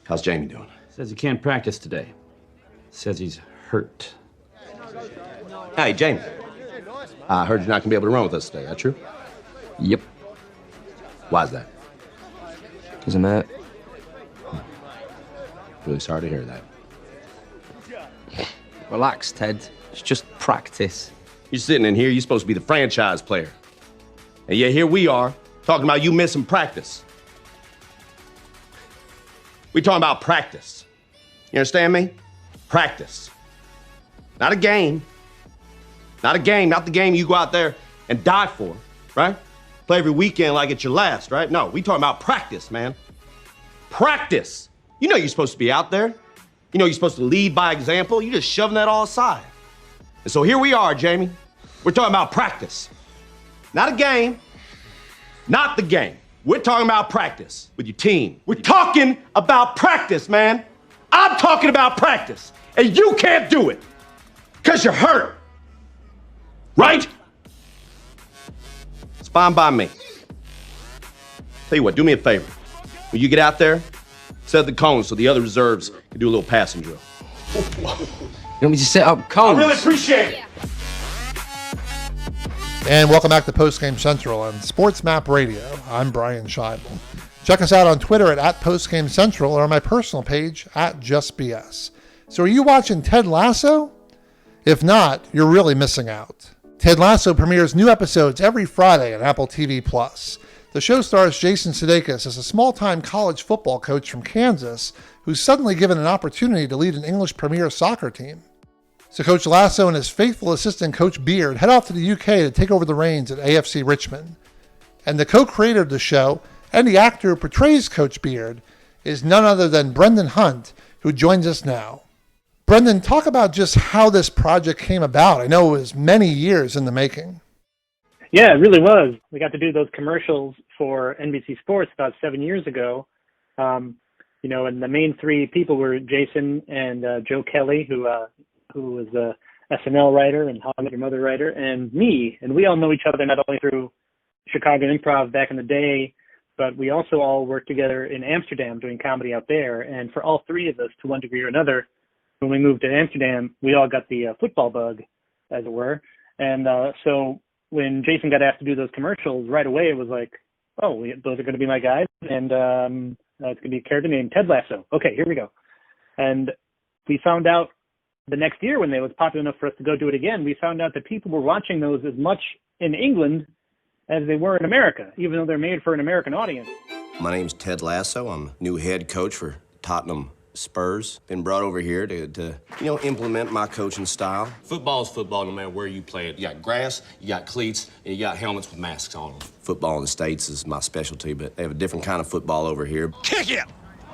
How's Jamie doing? Says he can't practice today. Says he's hurt. Hey, Jamie. I heard you're not going to be able to run with us today. That true? Yep. Why's that? Because I'm hurt. Really sorry to hear that. Relax, Ted. It's just practice. You're sitting in here, you're supposed to be the franchise player. And yet here we are, talking about you missing practice. We talking about practice. You understand me? Practice. Not a game. Not a game, not the game you go out there and die for, right? Play every weekend like it's your last, right? No, we talking about practice, man. Practice. You know you're supposed to be out there. You know you're supposed to lead by example. You're just shoving that all aside. And so here we are, Jamie. We're talking about practice. Not a game. Not the game. We're talking about practice with your team. We're talking about practice, man. I'm talking about practice. And you can't do it because you're hurt. Right? It's fine by me. Tell you what, do me a favor. When you get out there, set the cones so the other reserves can do a little passing drill. You want me to set up cones? I really appreciate it. And welcome back to Postgame Central on SportsMap Radio. I'm Brian Scheibel. Check us out on Twitter at Postgame Central or on my personal page at JustBS. So are you watching Ted Lasso? If not, you're really missing out. Ted Lasso premieres new episodes every Friday on AppleTV+. The show stars Jason Sudeikis as a small-time college football coach from Kansas who's suddenly given an opportunity to lead an English Premier Soccer team. So Coach Lasso and his faithful assistant Coach Beard head off to the UK to take over the reins at AFC Richmond. And the co-creator of the show and the actor who portrays Coach Beard is none other than Brendan Hunt, who joins us now. Brendan, talk about just how this project came about. I know it was many years in the making. Yeah, it really was. We got to do those commercials for NBC Sports about 7 years ago. And the main three people were Jason and Joe Kelly, who was a SNL writer and How I Met Your Mother writer, and me. And we all know each other not only through Chicago Improv back in the day, but we also all worked together in Amsterdam doing comedy out there. And for all three of us, to one degree or another, when we moved to Amsterdam, we all got the football bug, as it were. And so when Jason got asked to do those commercials, right away it was like, oh, those are going to be my guys, and it's going to be a character named Ted Lasso. Okay, here we go. And we found out the next year when they was popular enough for us to go do it again, we found out that people were watching those as much in England as they were in America, even though they're made for an American audience. My name's Ted Lasso. I'm new head coach for Tottenham Spurs. Been brought over here to implement my coaching style. Football's football no matter where you play it. You got grass, you got cleats, and you got helmets with masks on them. Football in the States is my specialty, but they have a different kind of football over here. Kick it!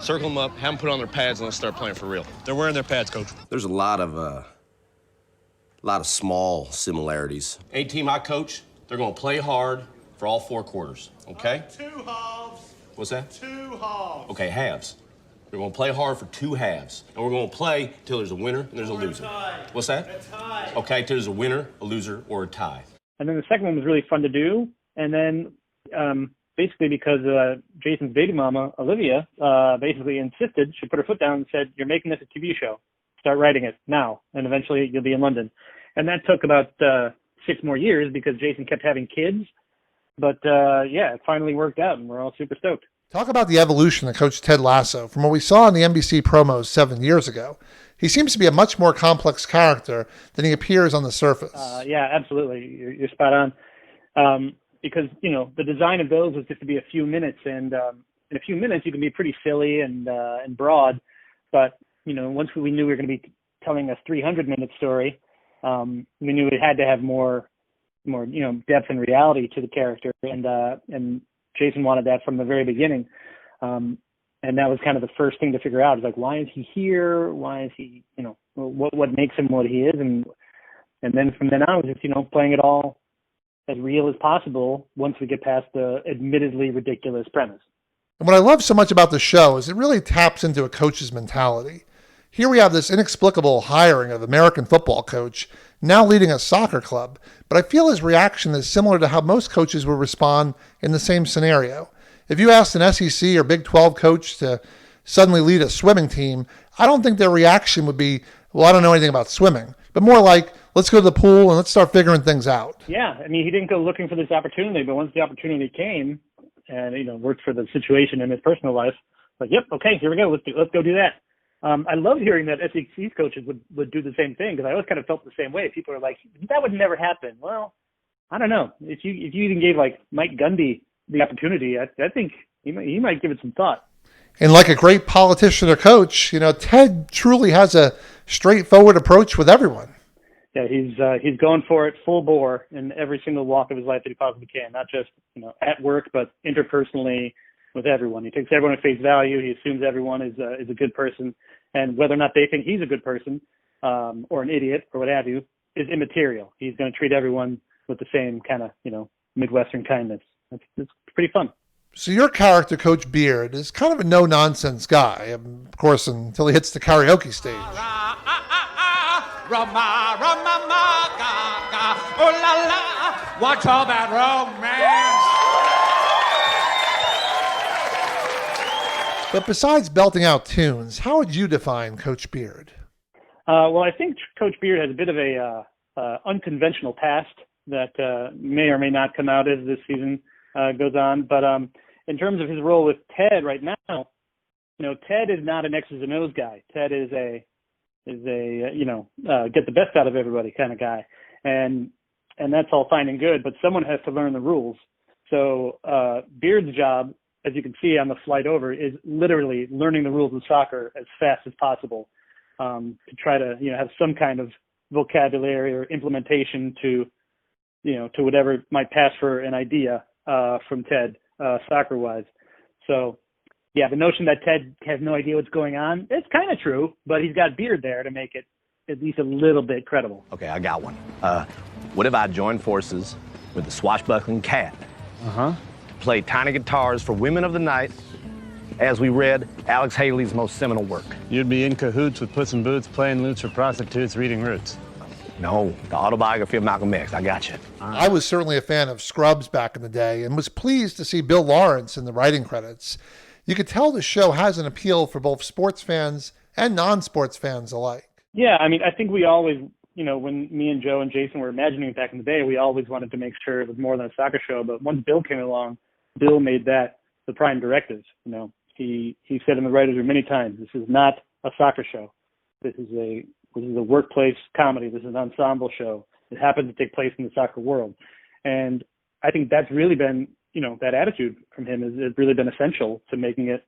Circle them up, have them put on their pads, and let's start playing for real. They're wearing their pads, Coach. There's a lot of small similarities. A team I coach, they're going to play hard for all 4 quarters, okay? 2 halves. What's that? 2 halves. Okay, halves. We're going to play hard for 2 halves. And we're going to play till there's a winner and there's a loser. Tie. What's that? A tie. Okay, till there's a winner, a loser, or a tie. And then the second one was really fun to do. And then basically because Jason's baby mama, Olivia, basically insisted, she put her foot down and said, you're making this a TV show. Start writing it now. And eventually you'll be in London. And that took about 6 more years because Jason kept having kids. But it finally worked out and we're all super stoked. Talk about the evolution of Coach Ted Lasso from what we saw in the NBC promos 7 years ago. He seems to be a much more complex character than he appears on the surface. Yeah, absolutely. You're spot on. Because, the design of those was just to be a few minutes. And in a few minutes, you can be pretty silly and broad. But, once we knew we were going to be telling a 300-minute story, we knew it had to have more depth and reality to the character. And Jason wanted that from the very beginning. And that was kind of the first thing to figure out. Is like, why is he here? Why is he, what makes him what he is? And then from then on, it was just, playing it all as real as possible once we get past the admittedly ridiculous premise. And what I love so much about the show is it really taps into a coach's mentality. Here we have this inexplicable hiring of American football coach, now leading a soccer club, but I feel his reaction is similar to how most coaches would respond in the same scenario. If you asked an SEC or Big 12 coach to suddenly lead a swimming team, I don't think their reaction would be, well, I don't know anything about swimming, but more like, let's go to the pool and let's start figuring things out. Yeah, I mean, he didn't go looking for this opportunity, but once the opportunity came and, worked for the situation in his personal life, like, yep, okay, here we go, let's go do that. I love hearing that SEC coaches would do the same thing, because I always kind of felt the same way. People are like, that would never happen. Well, I don't know. If you even gave like Mike Gundy the opportunity, I think he might give it some thought. And like a great politician or coach, Ted truly has a straightforward approach with everyone. Yeah, he's going for it full bore in every single walk of his life that he possibly can, not just at work, but interpersonally with everyone. He takes everyone at face value. He assumes everyone is a good person, and whether or not they think he's a good person or an idiot or what have you is immaterial. He's going to treat everyone with the same kind of Midwestern kindness. It's pretty fun. So your character, Coach Beard, is kind of a no-nonsense guy, of course, until he hits the karaoke stage. Watch all that romance. But besides belting out tunes, how would you define Coach Beard? Well, I think Coach Beard has a bit of a unconventional past that may or may not come out as this season goes on. But in terms of his role with Ted right now, Ted is not an X's and O's guy. Ted is a get the best out of everybody kind of guy, and that's all fine and good. But someone has to learn the rules. So Beard's job, as you can see on the flight over, is literally learning the rules of soccer as fast as possible to try to have some kind of vocabulary or implementation to whatever might pass for an idea from Ted soccer-wise. So, yeah, the notion that Ted has no idea what's going on, it's kind of true, but he's got Beard there to make it at least a little bit credible. Okay, I got one. What if I joined forces with the swashbuckling cat? Played tiny guitars for women of the night as we read Alex Haley's most seminal work. You'd be in cahoots with Puss in Boots, playing lutes for prostitutes, reading Roots. No, the autobiography of Malcolm X. I got you. I was certainly a fan of Scrubs back in the day and was pleased to see Bill Lawrence in the writing credits. You could tell the show has an appeal for both sports fans and non-sports fans alike. Yeah, I mean, I think we always, when me and Joe and Jason were imagining it back in the day, we always wanted to make sure it was more than a soccer show. But once Bill came along, Bill made that the prime directive. He said in the writers' room many times, this is not a soccer show. This is a workplace comedy. This is an ensemble show. It happens to take place in the soccer world. And I think that's really been, that attitude from him has really been essential to making it,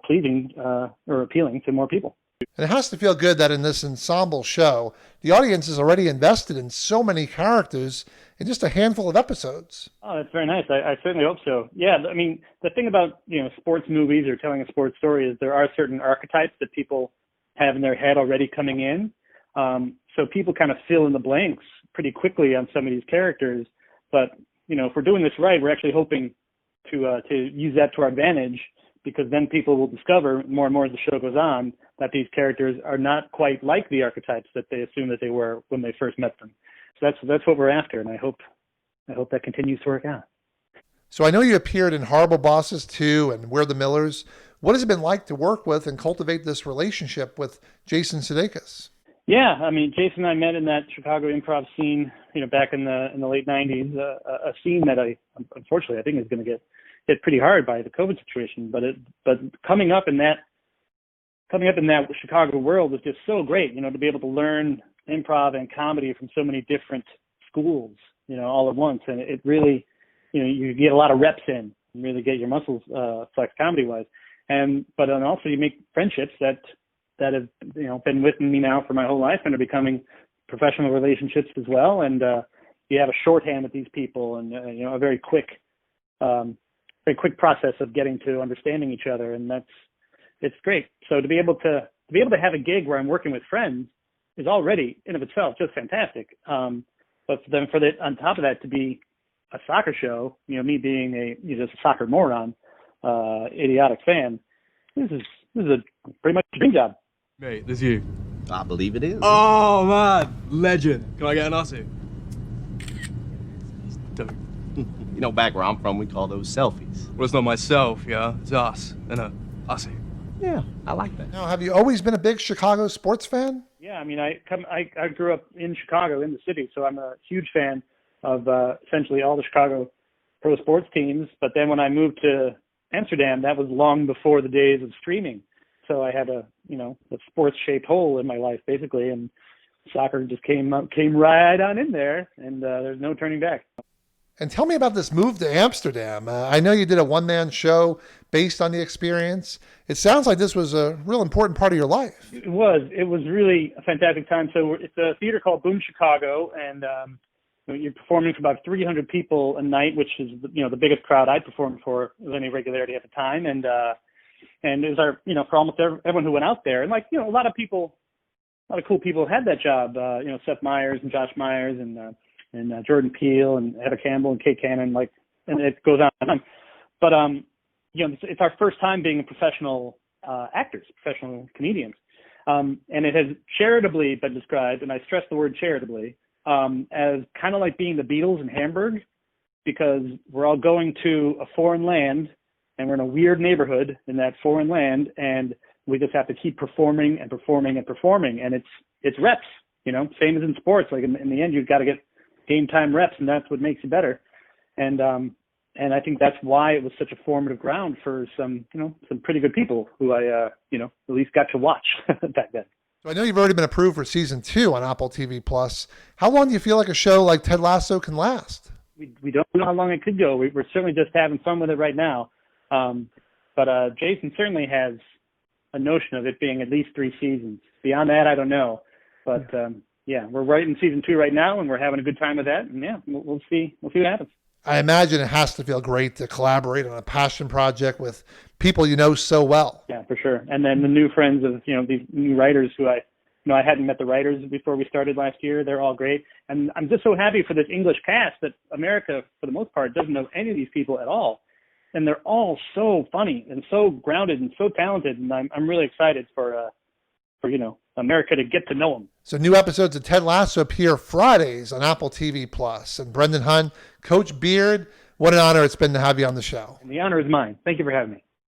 pleasing or appealing to more people. And it has to feel good that in this ensemble show, the audience is already invested in so many characters in just a handful of episodes. Oh, that's very nice. I certainly hope so. Yeah, I mean, the thing about, sports movies or telling a sports story is there are certain archetypes that people have in their head already coming in. So people kind of fill in the blanks pretty quickly on some of these characters. But, if we're doing this right, we're actually hoping to use that to our advantage, because then people will discover more and more as the show goes on that these characters are not quite like the archetypes that they assumed that they were when they first met them. So that's what we're after, and I hope that continues to work out. So I know you appeared in Horrible Bosses 2 and We're the Millers. What has it been like to work with and cultivate this relationship with Jason Sudeikis? Yeah, I mean, Jason and I met in that Chicago improv scene, back in the late '90s. A scene that unfortunately I think is going to get hit pretty hard by the COVID situation. But coming up in that Chicago world was just so great, to be able to learn improv and comedy from so many different schools, all at once, and it really, you get a lot of reps in and really get your muscles flexed comedy-wise, but then also you make friendships that have been with me now for my whole life and are becoming professional relationships as well, and you have a shorthand with these people and a very quick process of getting to understanding each other, and it's great. So to be able to have a gig where I'm working with friends is already in of itself just fantastic. But then on top of that, to be a soccer show, me being a soccer moron, idiotic fan, this is pretty much a dream job. Mate, this is you. I believe it is. Oh man, legend. Can I get an Aussie? Dope. Back where I'm from, we call those selfies. Well, it's not myself, yeah. It's us and a Aussie. Yeah, I like that. Now, have you always been a big Chicago sports fan? Yeah, I mean, I grew up in Chicago, in the city, so I'm a huge fan of essentially all the Chicago pro sports teams. But then when I moved to Amsterdam, that was long before the days of streaming. So I had a sports-shaped hole in my life, basically, and soccer just came right on in there, and there's no turning back. And tell me about this move to Amsterdam. I know you did a one-man show based on the experience. It sounds like this was a real important part of your life. It was really a fantastic time. So it's a theater called Boom Chicago, and you're performing for about 300 people a night, which is the biggest crowd I'd performed for with any regularity at the time. And it was for almost everyone who went out there, and a lot of cool people had that job. Seth Meyers and Josh Myers and Jordan Peele and Heather Campbell and Kate Cannon, and it goes on and on. But it's our first time being professional actors, professional comedians, and it has charitably been described, and I stress the word charitably, as kind of like being the Beatles in Hamburg, because we're all going to a foreign land, and we're in a weird neighborhood in that foreign land, and we just have to keep performing and performing and performing, and it's reps, same as in sports. Like in the end, you've got to get game time reps, and that's what makes you better. And I think that's why it was such a formative ground for some pretty good people who I at least got to watch back then. So I know you've already been approved for season 2 on Apple TV Plus. How long do you feel like a show like Ted Lasso can last? We don't know how long it could go. We're certainly just having fun with it right now. But Jason certainly has a notion of it being at least 3 seasons. Beyond that, I don't know. But we're writing season 2 right now, and we're having a good time with that. And we'll see what happens. I imagine it has to feel great to collaborate on a passion project with people you know so well. Yeah, for sure. And then the new friends of these new writers who I hadn't met the writers before we started last year. They're all great, and I'm just so happy for this English cast that America, for the most part, doesn't know any of these people at all. And they're all so funny and so grounded and so talented, and I'm really excited for America to get to know them. So new episodes of Ted Lasso appear Fridays on Apple TV Plus. And Brendan Hunt, Coach Beard, what an honor it's been to have you on the show. And the honor is mine. Thank you for having me.